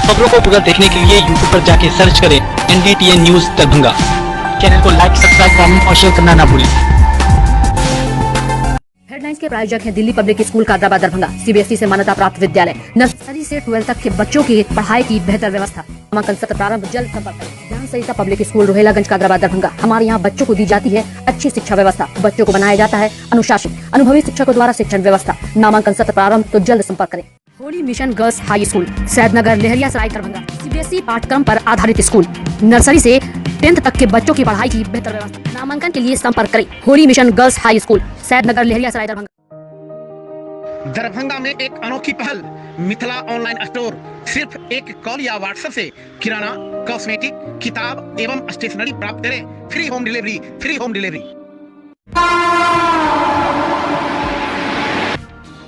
खबरों को पूरा देखने के लिए यूट्यूब पर जाके सर्च करें NDTN न्यूज दरभंगा। चैनल को लाइक, सब्सक्राइब, कमेंट और शेयर करना ना भूलें। हेडलाइंस के प्रायोजक हैं Delhi public school Kadrabad Darbhanga, CBSE से मान्यता प्राप्त विद्यालय। नर्सरी से 12 तक के बच्चों की पढ़ाई की बेहतर व्यवस्था। नामांकन सत्र प्रारंभ जल्द। संपर्क करें। ज्ञान सहिता पब्लिक स्कूल रोहेलागंज कादराबाद दरभंगा। हमारे यहाँ बच्चों को दी जाती है अच्छी शिक्षा व्यवस्था। बच्चों को बनाया जाता है अनुशासित, अनुभवी शिक्षकों द्वारा शिक्षण व्यवस्था। नामांकन सत्र प्रारंभ, तो जल्द संपर्क करें। Holi mission girls high school, Saidnagar, Laheriasarai, Darbhanga. CBSE पाठ्यक्रम पर आधारित स्कूल। नर्सरी से 10th तक के बच्चों की पढ़ाई की बेहतर व्यवस्था। नामांकन के लिए संपर्क करें। Holi mission girls high school, Saidnagar, Laheriasarai, Darbhanga. Darbhanga में एक अनोखी पहल, मिथिला ऑनलाइन स्टोर। सिर्फ एक कॉल या व्हाट्सएप से किराना, कॉस्मेटिक, किताब एवं स्टेशनरी प्राप्त करें। Free home delivery, free home delivery.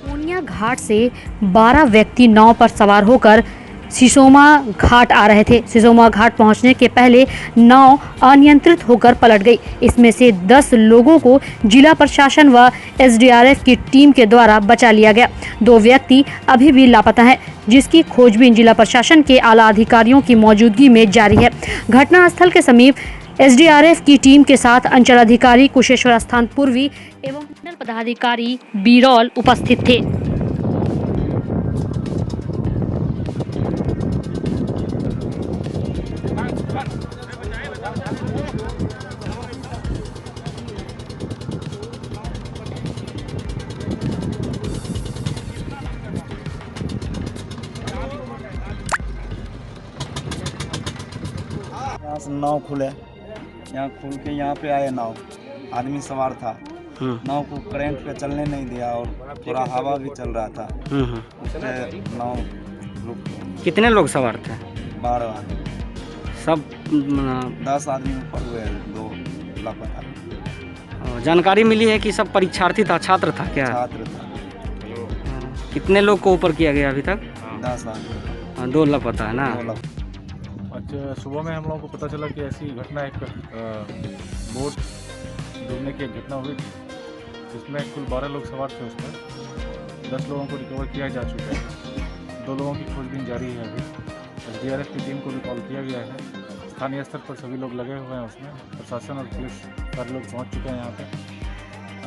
Purnia Ghat से 12 व्यक्ति नाव पर सवार होकर सिसोमा घाट आ रहे थे। सिसोमा घाट पहुंचने के पहले नाव अनियंत्रित होकर पलट गई। इसमें से 10 लोगों को जिला प्रशासन व SDRF की टीम के द्वारा बचा लिया गया। 2 व्यक्ति अभी भी लापता हैं, जिसकी खोजबीन जिला प्रशासन के आला अधिकारियों की मौजूदगी में जारी है। घटनास्थल के समीप SDRF की टीम के साथ अंचल अधिकारी कुशेश्वर स्थान पूर्वी एवं मंडल पदाधिकारी बीरौल उपस्थित थे। यहाँ से नाव खुले, यहाँ खुल के यहाँ पे आए नाव, आदमी सवार था। नाव को करंट पे चलने नहीं दिया और थोड़ा हवा भी चल रहा था। उससे नाव रुक गई। कितने लोग सवार थे? 12 आदमी। सब 10 आदमी ऊपर हुए, 2 लापता। जानकारी मिली है कि सब परीक्षार्थी था, छात्र था क्या? छात्र था। कितने लोग को ऊपर किया गया अभी तक? 10 आदमी। 2 लापता है ना? आज सुबह में हम लोगों को पता चला कि ऐसी घटना, एक बोट डूबने की एक घटना हुई थी, जिसमें कुल 12 लोग सवार थे। उसमें 10 लोगों को रिकवर किया जा चुका है। 2 लोगों की खोजबीन जारी है। अभी SDRF की टीम को भी कॉल किया गया है। स्थानीय स्तर पर सभी लोग लगे हुए हैं उसमें। प्रशासन और पुलिस सारे लोग पहुँच चुके हैं। यहाँ पे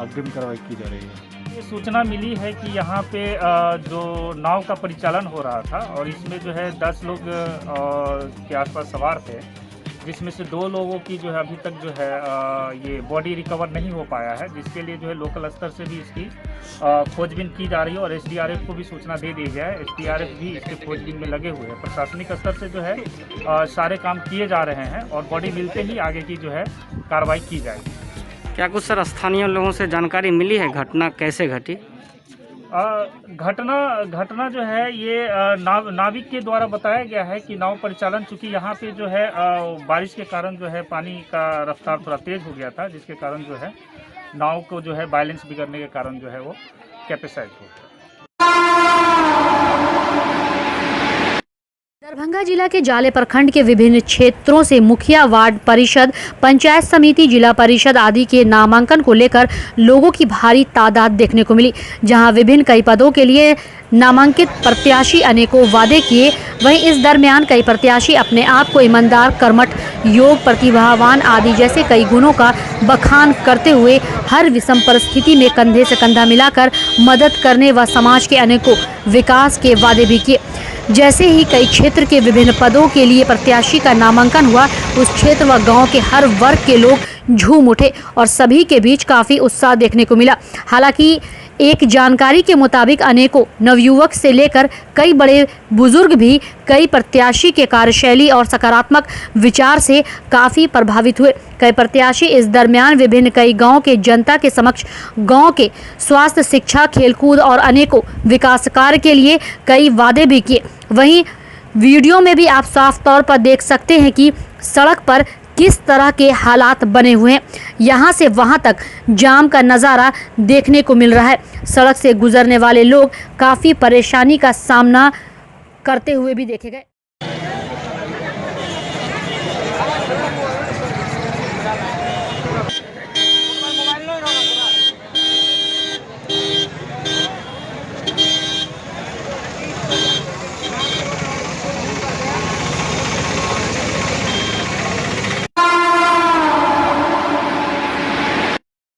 अग्रिम कार्रवाई की जा रही है। ये सूचना मिली है कि यहाँ पे जो नाव का परिचालन हो रहा था और इसमें जो है 10 लोग के आसपास सवार थे, जिसमें से 2 लोगों की जो है अभी तक जो है ये बॉडी रिकवर नहीं हो पाया है, जिसके लिए जो है लोकल स्तर से भी इसकी खोजबीन की जा रही है और SDRF को भी सूचना दे दी गया है। SDRF भी इसके खोजबीन में लगे हुए हैं। प्रशासनिक स्तर से जो है सारे काम किए जा रहे हैं और बॉडी मिलते ही आगे की जो है कार्रवाई की जाएगी। क्या कुछ सर स्थानीय लोगों से जानकारी मिली है घटना कैसे घटी? घटना जो है ये नाविक के द्वारा बताया गया है कि नाव परिचालन, चूँकि यहाँ पे जो है बारिश के कारण जो है पानी का रफ्तार थोड़ा तेज हो गया था, जिसके कारण जो है नाव को जो है बैलेंस बिगड़ने के कारण जो है वो कैपेसाइज हो गया। दरभंगा जिला के जाले प्रखंड के विभिन्न क्षेत्रों से मुखिया, वार्ड परिषद, पंचायत समिति, जिला परिषद आदि के नामांकन को लेकर लोगों की भारी तादाद देखने को मिली। जहां विभिन्न कई पदों के लिए नामांकित प्रत्याशी अनेकों वादे किए, वहीं इस दरमियान कई प्रत्याशी अपने आप को ईमानदार, कर्मठ, योग, प्रतिभावान आदि जैसे कई गुणों का बखान करते हुए हर विषम परिस्थिति में कंधे से कंधा मिलाकर मदद करने व समाज के अनेकों विकास के वादे भी किए। जैसे ही कई क्षेत्र के विभिन्न पदों के लिए प्रत्याशी का नामांकन हुआ, उस क्षेत्र व गांव के हर वर्ग के लोग झूम उठे और सभी के बीच काफी उत्साह देखने को मिला। हालांकि एक जानकारी के मुताबिक अनेकों नवयुवक से लेकर कई बड़े बुजुर्ग भी कई प्रत्याशी के कार्यशैली और सकारात्मक विचार से काफ़ी प्रभावित हुए। कई प्रत्याशी इस दरमियान विभिन्न कई गांव के जनता के समक्ष गांव के स्वास्थ्य, शिक्षा, खेलकूद और अनेकों विकास कार्य के लिए कई वादे भी किए। वहीं वीडियो में भी आप साफ तौर पर देख सकते हैं कि सड़क पर किस तरह के हालात बने हुए हैं। यहाँ से वहाँ तक जाम का नज़ारा देखने को मिल रहा है। सड़क से गुजरने वाले लोग काफ़ी परेशानी का सामना करते हुए भी देखे गए।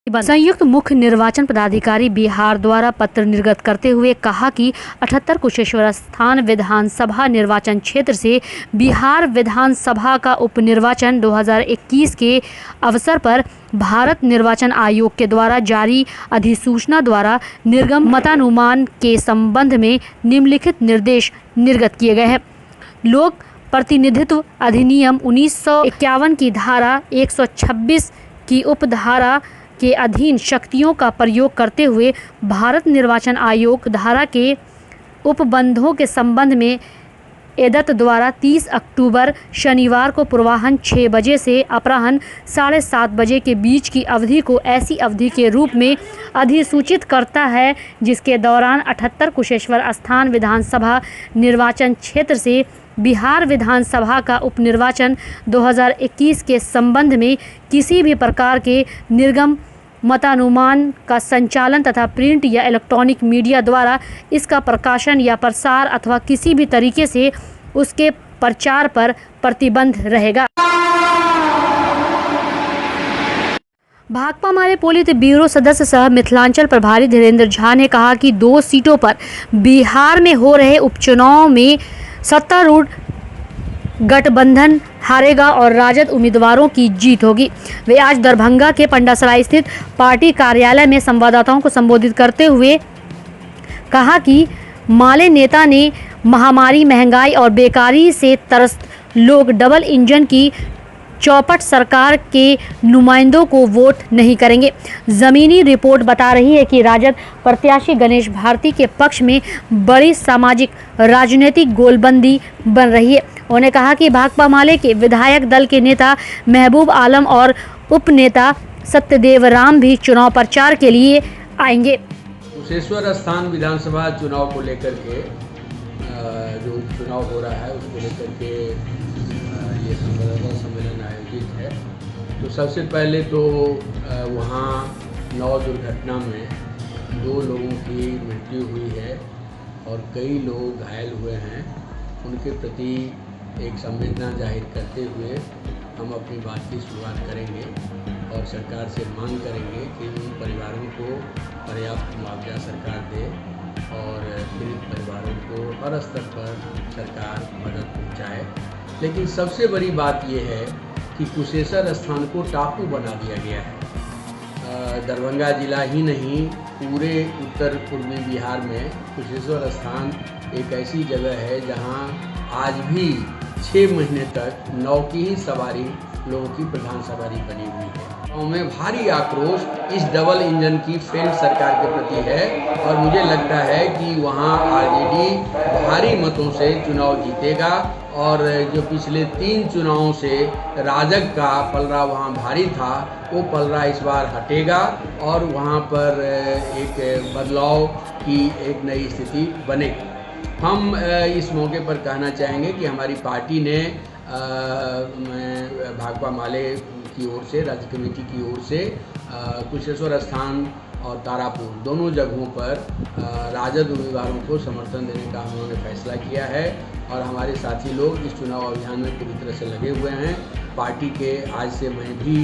संयुक्त मुख्य निर्वाचन पदाधिकारी बिहार द्वारा पत्र निर्गत करते हुए कहा कि 78 कुशेश्वर स्थान विधानसभा निर्वाचन क्षेत्र से बिहार विधानसभा का उपनिर्वाचन 2021 के अवसर पर भारत निर्वाचन आयोग के द्वारा जारी अधिसूचना द्वारा निर्गम मतानुमान के संबंध में निम्नलिखित निर्देश निर्गत किए गए हैं। लोक प्रतिनिधित्व अधिनियम 1951 की धारा 126 की उपधारा के अधीन शक्तियों का प्रयोग करते हुए भारत निर्वाचन आयोग धारा के उपबंधों के संबंध में एदत द्वारा 30 अक्टूबर शनिवार को पूर्वाह्न 6 बजे से अपराह्न 7:30 बजे के बीच की अवधि को ऐसी अवधि के रूप में अधिसूचित करता है जिसके दौरान 78 कुशेश्वर स्थान विधानसभा निर्वाचन क्षेत्र से बिहार विधानसभा का उपनिर्वाचन 2021 के संबंध में किसी भी प्रकार के निर्गम मतानुमान का संचालन तथा प्रिंट या इलेक्ट्रॉनिक मीडिया द्वारा इसका प्रकाशन या प्रसार अथवा किसी भी तरीके से उसके प्रचार पर प्रतिबंध रहेगा। भाकपा माले पोलित ब्यूरो सदस्य सह मिथिलांचल प्रभारी धीरेन्द्र झा ने कहा कि 2 सीटों पर बिहार में हो रहे उपचुनाव में सत्तारूढ़ गठबंधन हारेगा और राजद उम्मीदवारों की जीत होगी। वे आज दरभंगा के पंडासराय स्थित पार्टी कार्यालय में संवाददाताओं को संबोधित करते हुए कहा कि माले नेता ने महामारी, महंगाई और बेकारी से त्रस्त लोग डबल इंजन की चौपट सरकार के नुमाइंदों को वोट नहीं करेंगे। जमीनी रिपोर्ट बता रही है कि राजद प्रत्याशी गणेश भारती के पक्ष में बड़ी सामाजिक राजनीतिक गोलबंदी बन रही है। उन्होंने कहा कि भाकपा माले के विधायक दल के नेता महबूब आलम और उपनेता सत्यदेव राम भी चुनाव प्रचार के लिए आएंगे। कुशेश्वर स्थान विधानसभा चुनाव को लेकर के जो चुनाव हो रहा है उसको लेकर के ये संवाददाता सम्मेलन आयोजित है। तो सबसे पहले तो वहाँ 9 दुर्घटना में 2 लोगों की मृत्यु हुई है और कई लोग घायल हुए हैं। उनके प्रति एक संवेदना जाहिर करते हुए हम अपनी बात की शुरुआत करेंगे और सरकार से मांग करेंगे कि उन परिवारों को पर्याप्त मुआवजा सरकार दे और पीड़ित परिवारों को हर स्तर पर सरकार मदद पहुंचाए। लेकिन सबसे बड़ी बात यह है कि कुशेश्वर स्थान को टापू बना दिया गया है। दरभंगा जिला ही नहीं, पूरे उत्तर पूर्वी बिहार में कुशेश्वर स्थान एक ऐसी जगह है जहां आज भी 6 महीने तक नाव की ही सवारी लोगों की प्रधान सवारी बनी हुई है। गाँव में भारी आक्रोश इस डबल इंजन की फेल सरकार के प्रति है और मुझे लगता है कि वहाँ आरजेडी भारी मतों से चुनाव जीतेगा और जो पिछले 3 चुनावों से राजग का पलड़ा वहाँ भारी था वो पलड़ा इस बार हटेगा और वहाँ पर एक बदलाव की एक नई स्थिति बनेगी। हम इस मौके पर कहना चाहेंगे कि हमारी पार्टी ने भाकपा माले की ओर से, राज्य कमेटी की ओर से कुशेश्वर स्थान और तारापुर दोनों जगहों पर राजद उम्मीदवारों को समर्थन देने का हम लोगों ने फैसला किया है और हमारे साथी लोग इस चुनाव अभियान में पूरी तरह से लगे हुए हैं। पार्टी के आज से मैं भी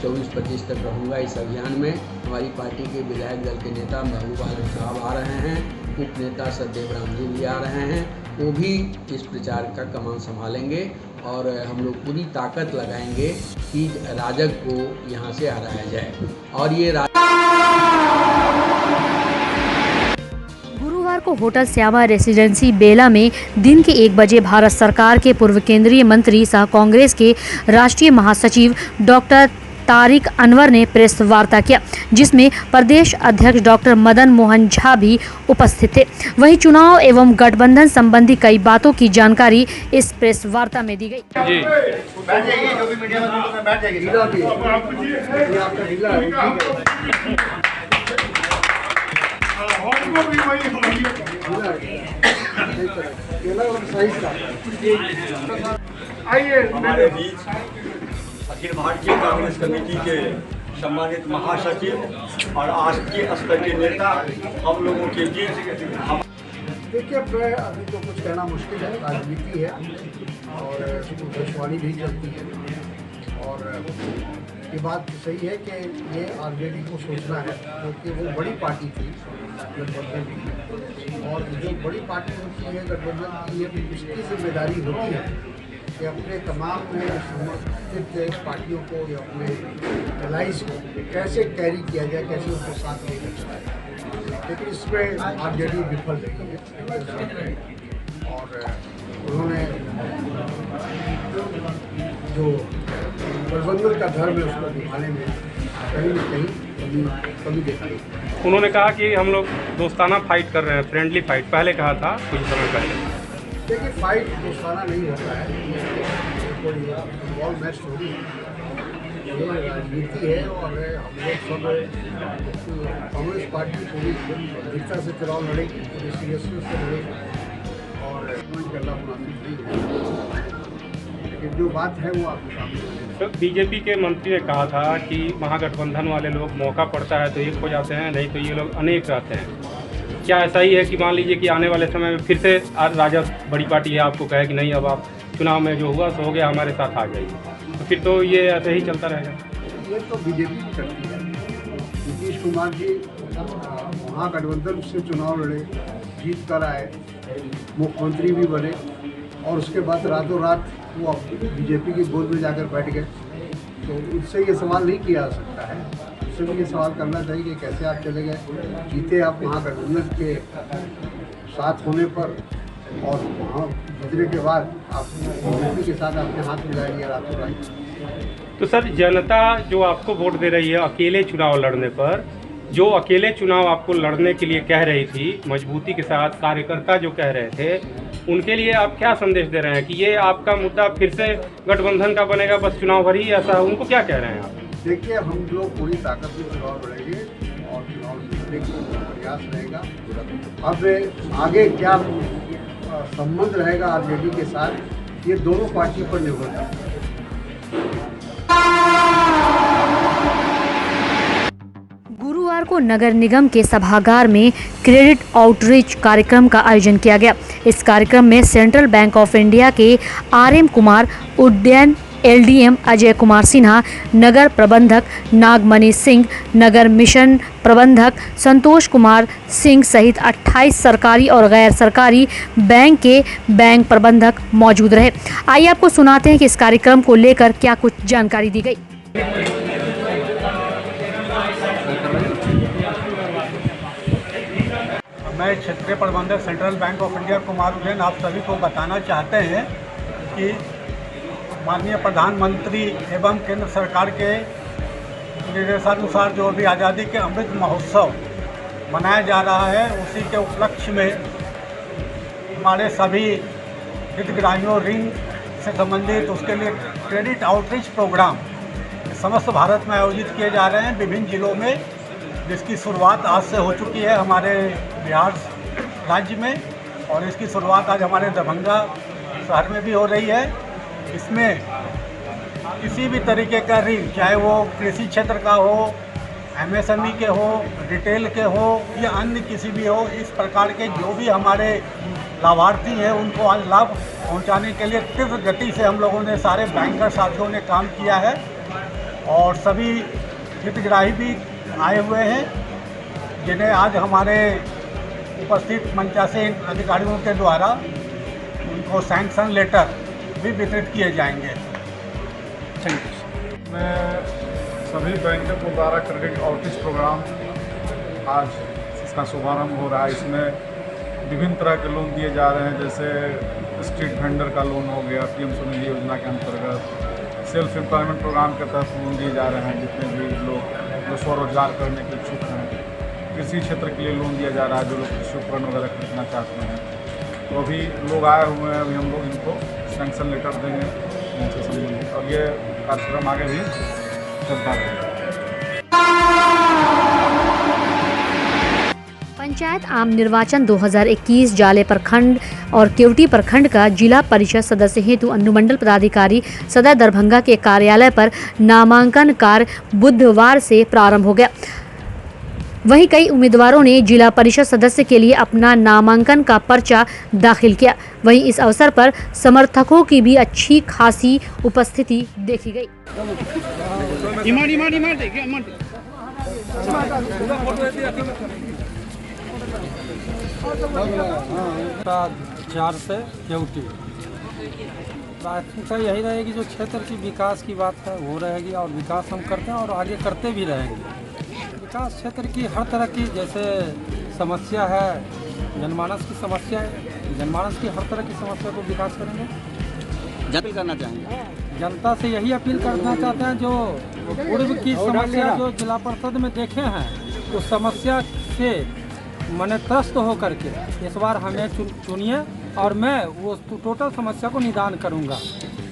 24-25 तक रहूँगा इस अभियान में। हमारी पार्टी के विधायक दल के नेता महबूब आलम साहब आ रहे हैं, उप नेता सत्यदेव राम जी भी आ रहे हैं, वो भी इस प्रचार का कमान संभालेंगे और हम लोग पूरी ताकत लगाएंगे कि राजग को यहाँ से हराया जाए। और ये गुरुवार को होटल श्यामा रेसिडेंसी बेला में दिन के 1 बजे भारत सरकार के पूर्व केंद्रीय मंत्री सह कांग्रेस के राष्ट्रीय महासचिव डॉक्टर तारिक अनवर ने प्रेस वार्ता किया, जिसमें प्रदेश अध्यक्ष डॉक्टर मदन मोहन झा भी उपस्थित थे। वहीं चुनाव एवं गठबंधन संबंधी कई बातों की जानकारी इस प्रेस वार्ता में दी गई। हमारे बीच अखिल भारतीय कांग्रेस कमेटी के सम्मानित महासचिव और राष्ट्रीय स्तर के नेता हम लोगों के बीच देखिए, अभी तो कुछ कहना मुश्किल है, राजनीति है और भविष्यवाणी भी चलती है और ये बात सही है कि ये आरजेडी को सोचना है, क्योंकि वो बड़ी पार्टी थी गठबंधन की, और जो बड़ी पार्टी होती है गठबंधन की, ये उसकी जिम्मेदारी होती है कि अपने तमाम समर्थित पार्टियों को या अपने एलाइज को कैसे कैरी किया जाए, कैसे उसको साथ लेकर चलाए। लेकिन इसमें आरजेडी विफल रही है और उन्होंने जो गठबंधन का धर्म है उसको निभाने में कहीं न कहीं कमी देखा गई। उन्होंने कहा कि हम लोग दोस्ताना फाइट कर रहे हैं, फ्रेंडली फाइट, पहले कहा था कुछ समय पहले। देखिए, फाइट दोस्ताना नहीं होता है, कोई बॉल मैच थोड़ी ये राजनीति है और हम लोग सब कांग्रेस पार्टी पूरी दृढ़ता से चुनाव लड़ेगी, पूरी सीरियसनेस से लड़ेगी और करना मुनासिब नहीं है। लेकिन जो बात है वो आपके सामने। तो बीजेपी के मंत्री ने कहा था कि महागठबंधन वाले लोग मौका पड़ता है तो एक हो जाते हैं, नहीं तो ये लोग अनेक रहते हैं। क्या ऐसा ही है कि मान लीजिए कि आने वाले समय में फिर से राजद बड़ी पार्टी है आपको कहे कि नहीं अब आप चुनाव में जो हुआ सो हो गया, हमारे साथ आ जाइए, तो फिर तो ये ऐसे ही चलता रहेगा? ये तो बीजेपी भी करती है। नीतीश कुमार जी महागठबंधन से चुनाव लड़े, जीत कर आए, मुख्यमंत्री भी बने और उसके बाद रातों रात वो बीजेपी की गोद में जाकर बैठ गए। तो उससे ये सवाल नहीं किया जा सकता है, उससे भी ये सवाल करना चाहिए कि कैसे आप चले गए, जीते आप महागठबंधन के साथ होने पर और वहाँ जीतने के बाद आप बीजेपी के साथ अपने हाथ मिला लिया रातों रात। तो सर, जनता जो आपको वोट दे रही है अकेले चुनाव लड़ने पर, जो अकेले चुनाव आपको लड़ने के लिए कह रही थी मजबूती के साथ, कार्यकर्ता जो कह रहे थे, उनके लिए आप क्या संदेश दे रहे हैं कि ये आपका मुद्दा फिर से गठबंधन का बनेगा, बस चुनाव भर ही ऐसा, उनको क्या कह रहे हैं आप? देखिए, हम लोग पूरी ताकत से चुनाव लड़ेंगे और चुनाव जीतने का प्रयास रहेगा। अब आगे क्या संबंध रहेगा आरजेडी के साथ, ये दोनों पार्टी पर निर्भर करता है। गुरुवार को नगर निगम के सभागार में क्रेडिट आउटरीच कार्यक्रम का आयोजन किया गया। इस कार्यक्रम में सेंट्रल बैंक ऑफ इंडिया के RM कुमार, उड्डयन LDM अजय कुमार सिन्हा, नगर प्रबंधक नागमणि सिंह, नगर मिशन प्रबंधक संतोष कुमार सिंह सहित 28 सरकारी और गैर सरकारी बैंक के बैंक प्रबंधक मौजूद रहे। आइए आपको सुनाते हैं कि इस कार्यक्रम को लेकर क्या कुछ जानकारी दी गई। मैं क्षेत्रीय प्रबंधक central bank of India Kumar उड्डयन आप सभी को बताना चाहते हैं कि माननीय प्रधानमंत्री एवं केंद्र सरकार के निर्देशानुसार जो अभी आज़ादी के अमृत महोत्सव मनाया जा रहा है, उसी के उपलक्ष्य में हमारे सभी हितग्राहियों ऋण से संबंधित उसके लिए क्रेडिट आउटरीच प्रोग्राम समस्त भारत में आयोजित किए जा रहे हैं विभिन्न जिलों में, जिसकी शुरुआत आज से हो चुकी है हमारे बिहार राज्य में और इसकी शुरुआत आज हमारे दरभंगा शहर में भी हो रही है। इसमें किसी भी तरीके का ऋण, चाहे वो कृषि क्षेत्र का हो, MSME के हो, रिटेल के हो या अन्य किसी भी हो, इस प्रकार के जो भी हमारे लाभार्थी हैं उनको आज लाभ पहुंचाने के लिए तीव्र गति से हम लोगों ने सारे बैंकर साथियों ने काम किया है और सभी हितग्राही भी आए हुए हैं, जिन्हें आज हमारे उपस्थित मंचासीन अधिकारियों के द्वारा उनको सैंक्शन लेटर भी वितरित किए जाएंगे। मैं सभी बैंकों के द्वारा क्रेडिट आउटरीच प्रोग्राम आज इसका शुभारंभ हो रहा है। इसमें विभिन्न तरह के लोन दिए जा रहे हैं, जैसे स्ट्रीट वेंडर का लोन हो गया, PM स्वनिधि योजना के अंतर्गत, सेल्फ एम्प्लॉयमेंट प्रोग्राम के तहत लोन दिए जा रहे हैं जितने भी लोग जो स्वरोजगार करने के इच्छुक हैं। कृषि क्षेत्र के लिए लोन दिया जा रहा है जो लोग कृषि उपकरण वगैरह खरीदना चाहते हैं। तो अभी लोग आए हुए हैं, अभी हम लोग इनको सैंक्शन लेटर देंगे इनसे संबंधित और ये कार्यक्रम आगे भी चलता रहेगा। पंचायत आम निर्वाचन 2021 जाले प्रखंड और केवटी प्रखंड का जिला परिषद सदस्य हेतु अनुमंडल पदाधिकारी सदर दरभंगा के कार्यालय पर नामांकन कार्य बुधवार से प्रारंभ हो गया। वहीं कई उम्मीदवारों ने जिला परिषद सदस्य के लिए अपना नामांकन का पर्चा दाखिल किया। वहीं इस अवसर पर समर्थकों की भी अच्छी खासी उपस्थिति देखी गई। 4 से ड्यूटी प्राथमिकता यही रहेगी, जो क्षेत्र की विकास की बात है वो रहेगी और विकास हम करते हैं और आगे करते भी रहेंगे। विकास क्षेत्र की हर तरह की जैसे समस्या है, जनमानस की समस्या है, जनमानस की हर तरह की समस्या को विकास करेंगे। अपील करना चाहेंगे जनता से यही अपील करना चाहते हैं, जो पूर्व की समस्या जो जिला परिषद में देखे हैं उस समस्या से मन त्रस्त हो करके इस बार हमें चुनिए और मैं वो टोटल समस्या को निदान करूंगा।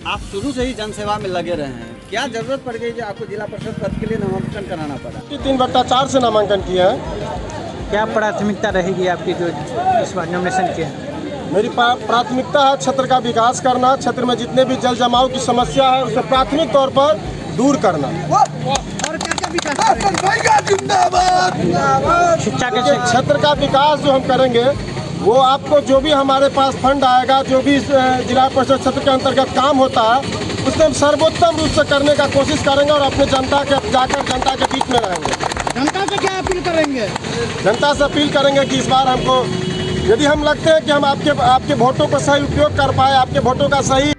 आप शुरू से ही जनसेवा में लगे रहे हैं, क्या जरूरत पड़ गई जो आपको जिला परिषद पद के लिए नामांकन कराना पड़ा? 3/4 से नामांकन किया है। क्या प्राथमिकता रहेगी आपकी जो इस बार नॉमिनेशन किया है? मेरी प्राथमिकता है क्षेत्र का विकास करना, क्षेत्र में जितने भी जल जमाव की समस्या है उसे प्राथमिक तौर पर दूर करना। शिक्षा के क्षेत्र का विकास जो हम करेंगे वो आपको जो भी हमारे पास फंड आएगा, जो भी जिला परिषद क्षेत्र के अंतर्गत काम होता है उससे हम सर्वोत्तम रूप से करने का कोशिश करेंगे और अपने जनता के जाकर जनता के बीच में रहेंगे। जनता से क्या अपील करेंगे? जनता से अपील करेंगे कि इस बार हमको यदि हम लगते हैं कि हम आपके वोटों का सही उपयोग कर पाए, आपके वोटों का सही।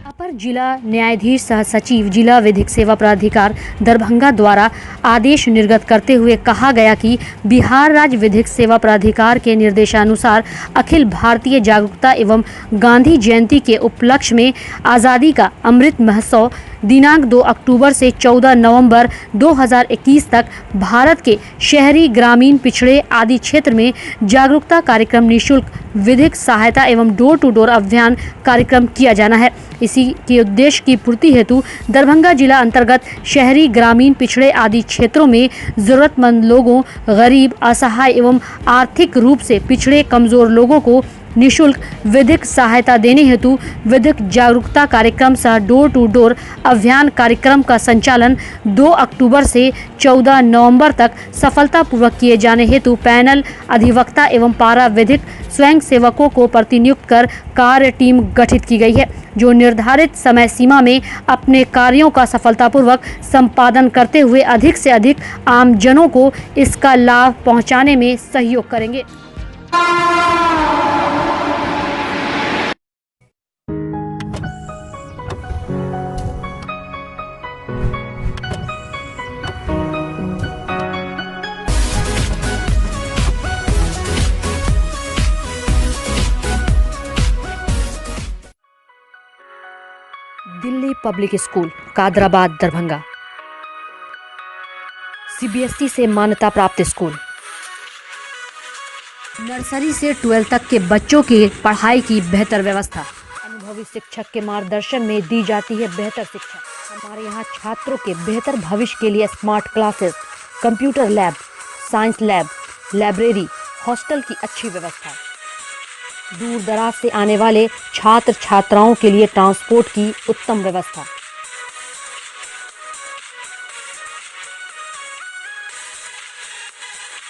अपर जिला न्यायाधीश सह सचिव जिला विधिक सेवा प्राधिकार दरभंगा द्वारा आदेश निर्गत करते हुए कहा गया कि बिहार राज्य विधिक सेवा प्राधिकार के निर्देशानुसार अखिल भारतीय जागरूकता एवं गांधी जयंती के उपलक्ष्य में आज़ादी का अमृत महोत्सव दिनांक 2 अक्टूबर से 14 नवंबर 2021 तक भारत के शहरी, ग्रामीण, पिछड़े आदि क्षेत्र में जागरूकता कार्यक्रम, निःशुल्क विधिक सहायता एवं डोर टू डोर अभियान कार्यक्रम किया जाना है। इसी के उद्देश्य की पूर्ति हेतु दरभंगा जिला अंतर्गत शहरी, ग्रामीण, पिछड़े आदि क्षेत्रों में जरूरतमंद लोगों, गरीब, असहाय एवं आर्थिक रूप से पिछड़े कमजोर लोगों को निःशुल्क विधिक सहायता देने हेतु विधिक जागरूकता कार्यक्रम सह डोर टू डोर अभियान कार्यक्रम का संचालन 2 अक्टूबर से 14 नवंबर तक सफलतापूर्वक किए जाने हेतु पैनल अधिवक्ता एवं पारा विधिक स्वयं सेवकों को प्रतिनियुक्त कर कार्य टीम गठित की गई है, जो निर्धारित समय सीमा में अपने कार्यों का सफलतापूर्वक संपादन करते हुए अधिक से अधिक आमजनों को इसका लाभ पहुंचाने में सहयोग करेंगे। Delhi public school Kadrabad Darbhanga CBSE से मान्यता प्राप्त स्कूल। नर्सरी से 12 तक के बच्चों की पढ़ाई की बेहतर व्यवस्था, अनुभवी शिक्षक के मार्गदर्शन में दी जाती है बेहतर शिक्षा। हमारे यहाँ छात्रों के बेहतर भविष्य के लिए smart classes, computer lab, science lab, library, hostel की अच्छी व्यवस्था। दूर दराज से आने वाले छात्र छात्राओं के लिए ट्रांसपोर्ट की उत्तम व्यवस्था।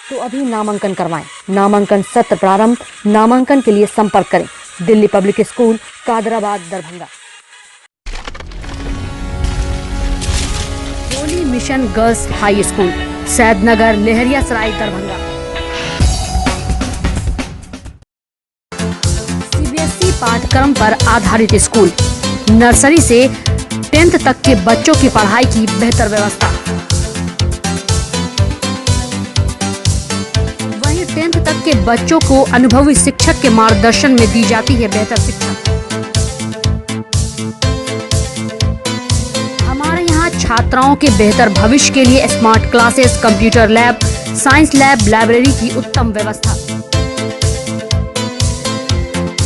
तो अभी नामांकन करवाएं। नामांकन सत्र प्रारंभ। नामांकन के लिए संपर्क करें Delhi public school Kadrabad Darbhanga. Holy mission girls high school Saidnagar Laheriasarai Darbhanga. CBSE पाठ्यक्रम पर आधारित स्कूल, नर्सरी से 10th तक के बच्चों की पढ़ाई की बेहतर व्यवस्था। वहीं 10th तक के बच्चों को अनुभवी शिक्षक के मार्गदर्शन में दी जाती है बेहतर शिक्षा। हमारे यहाँ छात्राओं के बेहतर भविष्य के लिए smart classes, computer lab, science lab, library की उत्तम व्यवस्था।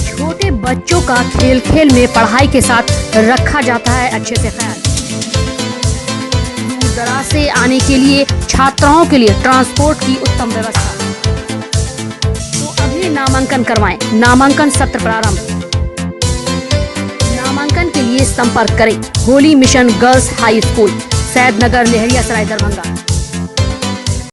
छोटे बच्चों का खेल खेल में पढ़ाई के साथ रखा जाता है अच्छे से ख्याल। दूर दराज से आने के लिए छात्राओं के लिए ट्रांसपोर्ट की उत्तम व्यवस्था। तो अभी नामांकन करवाएं। नामांकन सत्र प्रारंभ। नामांकन के लिए संपर्क करें Holi mission girls high school Saidnagar, Laheriasarai, Darbhanga.